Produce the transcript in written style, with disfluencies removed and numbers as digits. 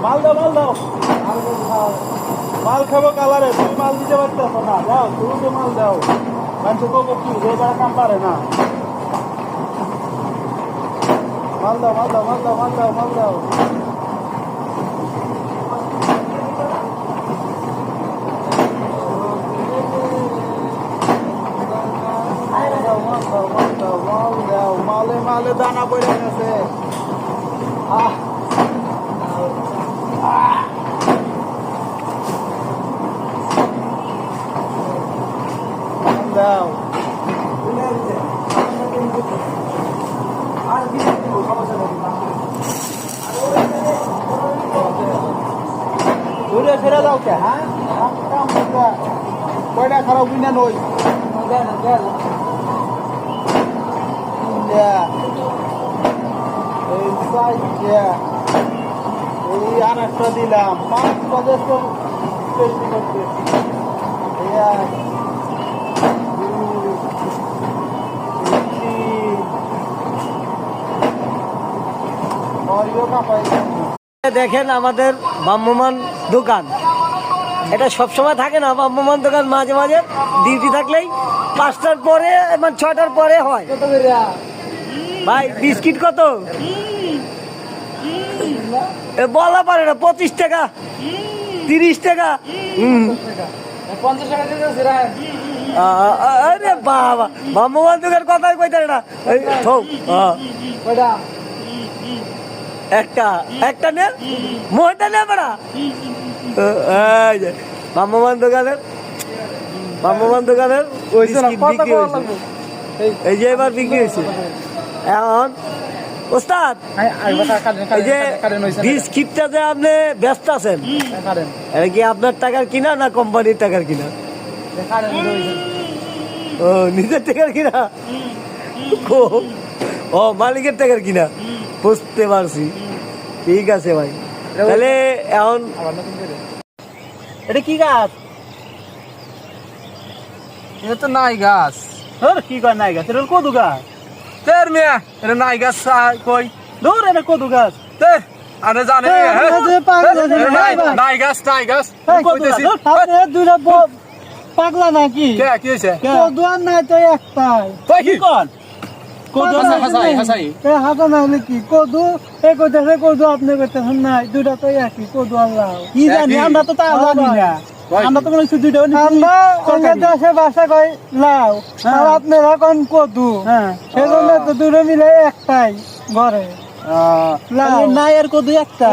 মাল দাও মাল দাও মাল খাবো কালারে তুমি মাল দিতে পারতেছো না দাও তুমি তো মাল দাও মানুষ কবো কি যে বেড়া কাম পারে না মাল দাও মাল দাও মাল দাও মাল দাও মাল দাও মালে মালে দানা পড়ে গেছে দাও ঘুরে ফিরে যাও কে হ্যাঁ কয়টা খারাপ কিনা নই এই আনাজটা দিলাম 5 পদের তো টেস্টি করতে দেখেন আমাদের ভ্রাম্যমাণ দোকান, এটা সবসময় থাকে না। ভ্রাম্যমাণ দোকান মাঝে মাঝে ডিউটি থাকলেই 5টার পরে এবং 6টার পরে হয়। ভাই বিস্কিট কত বলা পারে না, 25 টাকা 30 টাকা। আরে বাবা ভ্রাম্যমাণ দোকান কথাই কইতে না। একটা একটা নে মোটা নে বড়া ভ্রাম্যমাণ দোকানের এই যে এবার বিক্রি হয়েছে। এখন ওস্তাদ এই যে বিস্কিটটা যে আপনি ব্যস্ত আছেন, এটা কি আপনার টাকার কিনা না কোম্পানির টাকার কিনা? ও নিজের টাকার কিনা, ও মালিকের টাকার কিনা, বুঝতে পারছি। ঠিক আছে ভাই, তাহলে এখন এটা কি গাছ? এটা তো নাই গাছ। কি কয় নাই গাছ? এটা কদু গাছ। তের মিয়া এটা নাই গাছ কই ধর এটা কদু গাছ। তে আরে জানে নাই গাছ নাই গাছ কইতেছি দুইটা পাগলা নাকি? কে কি হইছে? কদু আর নাই তো একটাই। কই কি কোন কদু হাসাই হাসাই এ হাতা না হলে কি কদু এ কইতেছে কদু আপনি কইতেছেন নাই, দুইটা তো একই কদু আল্লাহ কি জানি, আমরা তো তা জানি না। আমরা তো মনে হচ্ছে দুইটা আমরা দেশে বাসা কই লাউ আর আপনারা কোন কদু, সেজন্য তো দুটো মিলে একটাই ঘরে লাউ নাই আর কদু একটা।